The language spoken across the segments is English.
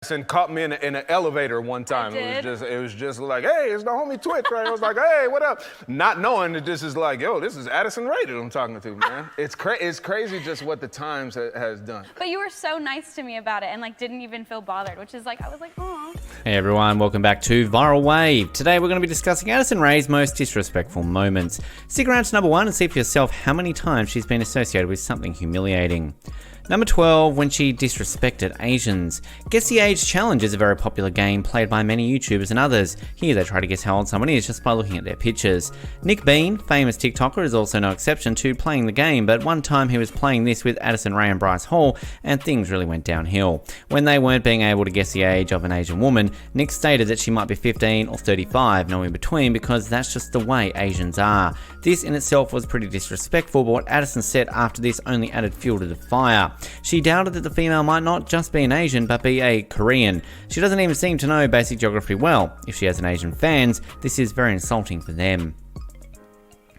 Addison caught me in an elevator one time. It was just like, hey, it's the homie Twitch, right? I was like, hey, what up? Not knowing that this is like, yo, this is Addison Rae that I'm talking to, man. It's crazy just what the Times has done. But you were so nice to me about it and like didn't even feel bothered, which is like, I was like, oh. Hey everyone, welcome back to Viral Wave. Today we're going to be discussing Addison Rae's most disrespectful moments. Stick around to number 1 and see for yourself how many times she's been associated with something humiliating. Number 12, when she disrespected Asians. Guess the Age Challenge is a very popular game played by many YouTubers and others. Here they try to guess how old someone is just by looking at their pictures. Nick Bean, famous TikToker, is also no exception to playing the game, but one time he was playing this with Addison Rae and Bryce Hall, and things really went downhill. When they weren't being able to guess the age of an Asian woman, Nick stated that she might be 15 or 35, no in between, because that's just the way Asians are. This in itself was pretty disrespectful, but what Addison said after this only added fuel to the fire. She doubted that the female might not just be an Asian, but be a Korean. She doesn't even seem to know basic geography well. If she has an Asian fans, this is very insulting for them.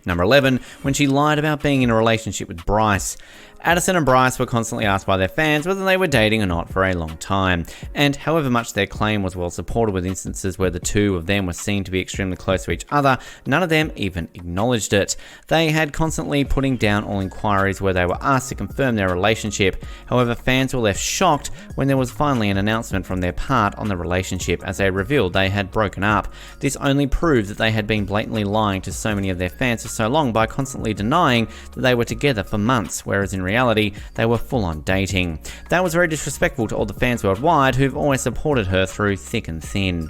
Number 11, when she lied about being in a relationship with Bryce. Addison and Bryce were constantly asked by their fans whether they were dating or not for a long time, and however much their claim was well supported with instances where the two of them were seen to be extremely close to each other, none of them even acknowledged it. They had constantly putting down all inquiries where they were asked to confirm their relationship. However, fans were left shocked when there was finally an announcement from their part on the relationship as they revealed they had broken up. This only proved that they had been blatantly lying to so many of their fans for so long by constantly denying that they were together for months, whereas in reality, they were full-on dating. That was very disrespectful to all the fans worldwide who've always supported her through thick and thin.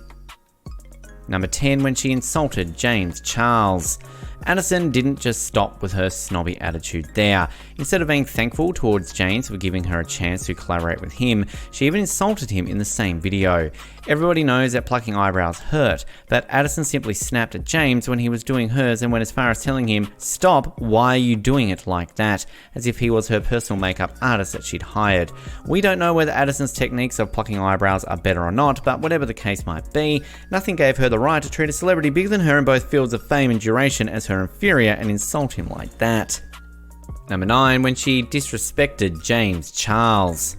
Number 10, when she insulted James Charles. Addison didn't just stop with her snobby attitude there. Instead of being thankful towards James for giving her a chance to collaborate with him, she even insulted him in the same video. Everybody knows that plucking eyebrows hurt, but Addison simply snapped at James when he was doing hers and went as far as telling him, "Stop, why are you doing it like that?" as if he was her personal makeup artist that she'd hired. We don't know whether Addison's techniques of plucking eyebrows are better or not, but whatever the case might be, nothing gave her the right to treat a celebrity bigger than her in both fields of fame and duration as her inferior and insult him like that. Number 9, when she disrespected James Charles.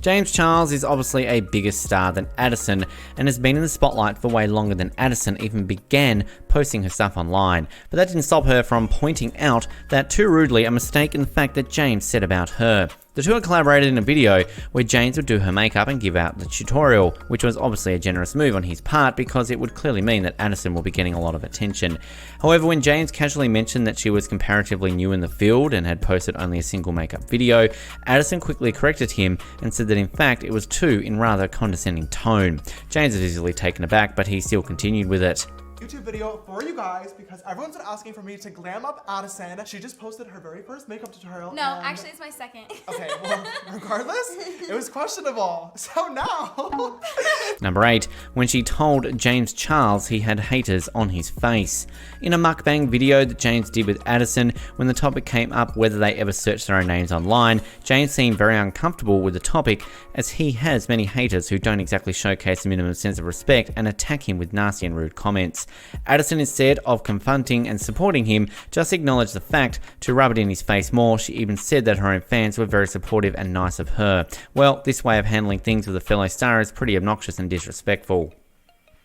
James Charles is obviously a bigger star than Addison and has been in the spotlight for way longer than Addison even began posting her stuff online, but that didn't stop her from pointing out that too rudely a mistake in the fact that James said about her. The two had collaborated in a video where James would do her makeup and give out the tutorial, which was obviously a generous move on his part because it would clearly mean that Addison will be getting a lot of attention. However, when James casually mentioned that she was comparatively new in the field and had posted only a single makeup video, Addison quickly corrected him and said that in fact it was two in rather condescending tone. James was easily taken aback, but he still continued with it. YouTube video for you guys because everyone's been asking for me to glam up Addison. She just posted her very first makeup tutorial. No, actually it's my second. Okay, well, regardless, it was questionable. So now. Number 8, when she told James Charles he had haters on his face. In a mukbang video that James did with Addison, when the topic came up whether they ever searched their own names online, James seemed very uncomfortable with the topic as he has many haters who don't exactly showcase a minimum sense of respect and attack him with nasty and rude comments. Addison, instead of confronting and supporting him, just acknowledged the fact to rub it in his face more. She even said that her own fans were very supportive and nice of her. Well, this way of handling things with a fellow star is pretty obnoxious and disrespectful.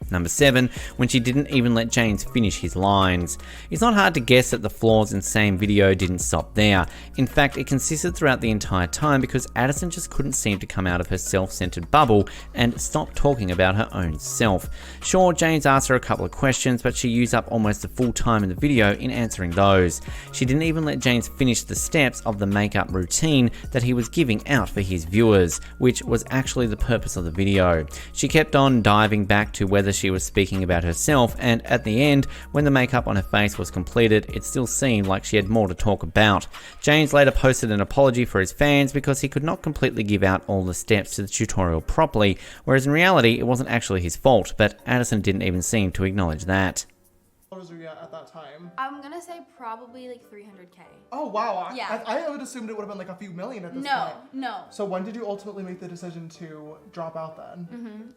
Number 7, when she didn't even let James finish his lines. It's not hard to guess that the flaws in the same video didn't stop there. In fact, it consisted throughout the entire time because Addison just couldn't seem to come out of her self-centered bubble and stop talking about her own self. Sure, James asked her a couple of questions, but she used up almost the full time in the video in answering those. She didn't even let James finish the steps of the makeup routine that he was giving out for his viewers, which was actually the purpose of the video. She kept on diving back to whether she was speaking about herself, and at the end, when the makeup on her face was completed, it still seemed like she had more to talk about. James later posted an apology for his fans because he could not completely give out all the steps to the tutorial properly, whereas in reality, it wasn't actually his fault, but Addison didn't even seem to acknowledge that. What was you at that time? I'm gonna say probably like 300K. Oh wow, Yeah. I would assumed it would have been like a few million at this point. No. So when did you ultimately make the decision to drop out then?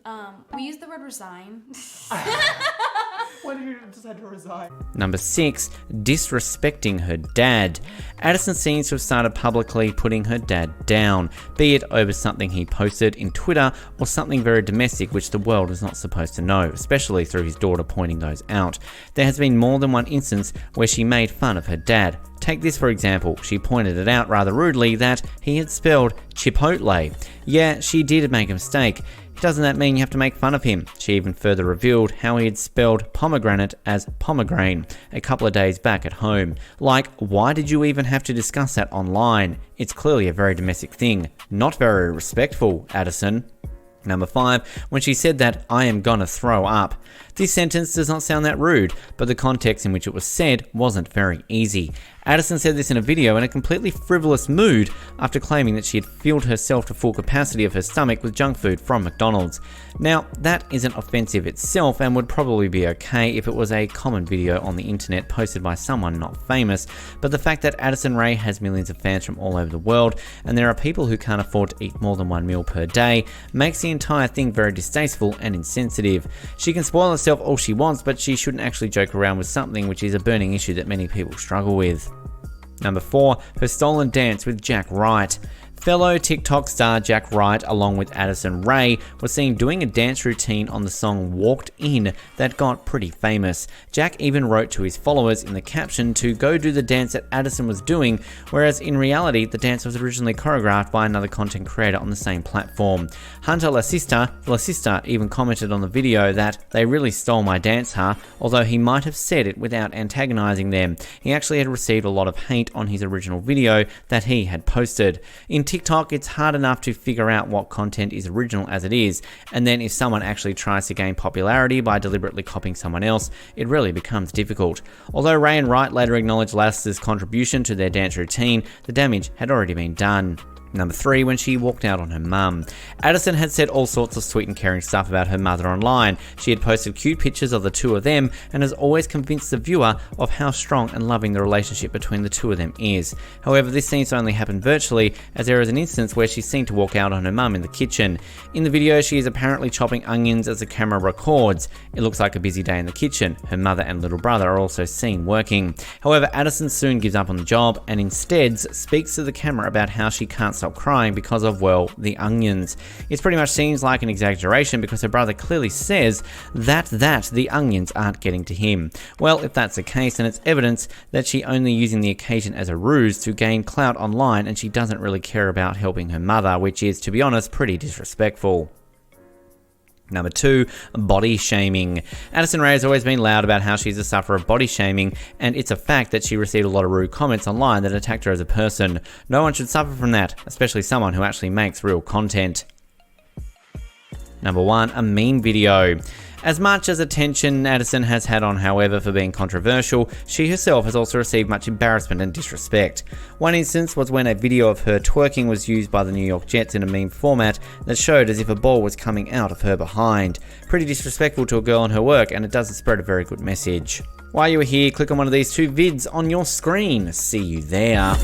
We used the word resign. Why did you decide to resign? Number 6, disrespecting her dad. Addison seems to have started publicly putting her dad down, be it over something he posted in Twitter or something very domestic which the world is not supposed to know, especially through his daughter pointing those out. There has been more than one instance where she made fun of her dad. Take this for example, she pointed it out rather rudely that he had spelled Chipotle. Yeah, she did make a mistake. Doesn't that mean you have to make fun of him? She even further revealed how he had spelled pomegranate as pomegranate a couple of days back at home. Like, why did you even have to discuss that online? It's clearly a very domestic thing. Not very respectful, Addison. Number 5, when she said that, "I am gonna throw up." This sentence does not sound that rude, but the context in which it was said wasn't very easy. Addison said this in a video in a completely frivolous mood after claiming that she had filled herself to full capacity of her stomach with junk food from McDonald's. Now, that isn't offensive itself and would probably be okay if it was a common video on the internet posted by someone not famous, but the fact that Addison Rae has millions of fans from all over the world and there are people who can't afford to eat more than one meal per day makes the entire thing very distasteful and insensitive. She can spoil herself all she wants, but she shouldn't actually joke around with something which is a burning issue that many people struggle with. Number 4, her stolen dance with Jack Wright. Fellow TikTok star Jack Wright, along with Addison Rae, was seen doing a dance routine on the song Walked In that got pretty famous. Jack even wrote to his followers in the caption to go do the dance that Addison was doing, whereas in reality, the dance was originally choreographed by another content creator on the same platform. Hunter La Sister even commented on the video that they really stole my dance, huh? Although he might have said it without antagonizing them. He actually had received a lot of hate on his original video that he had posted. In TikTok, it's hard enough to figure out what content is original as it is, and then if someone actually tries to gain popularity by deliberately copying someone else, it really becomes difficult. Although Rae and Wright later acknowledged Lasseter's contribution to their dance routine, the damage had already been done. Number 3, when she walked out on her mum. Addison had said all sorts of sweet and caring stuff about her mother online. She had posted cute pictures of the two of them and has always convinced the viewer of how strong and loving the relationship between the two of them is. However, this seems to only happen virtually, as there is an instance where she's seen to walk out on her mum in the kitchen. In the video, she is apparently chopping onions as the camera records. It looks like a busy day in the kitchen. Her mother and little brother are also seen working. However, Addison soon gives up on the job and instead speaks to the camera about how she can't stop crying because of, well, the onions. It pretty much seems like an exaggeration because her brother clearly says that the onions aren't getting to him. Well, if that's the case, then it's evidence that she's only using the occasion as a ruse to gain clout online and she doesn't really care about helping her mother, which is, to be honest, pretty disrespectful. Number 2, body shaming. Addison Rae has always been loud about how she's a sufferer of body shaming, and it's a fact that she received a lot of rude comments online that attacked her as a person. No one should suffer from that, especially someone who actually makes real content. Number 1, a meme video. As much as attention Addison has had on, however, for being controversial, she herself has also received much embarrassment and disrespect. One instance was when a video of her twerking was used by the New York Jets in a meme format that showed as if a ball was coming out of her behind. Pretty disrespectful to a girl in her work, and it doesn't spread a very good message. While you are here, click on one of these 2 vids on your screen. See you there.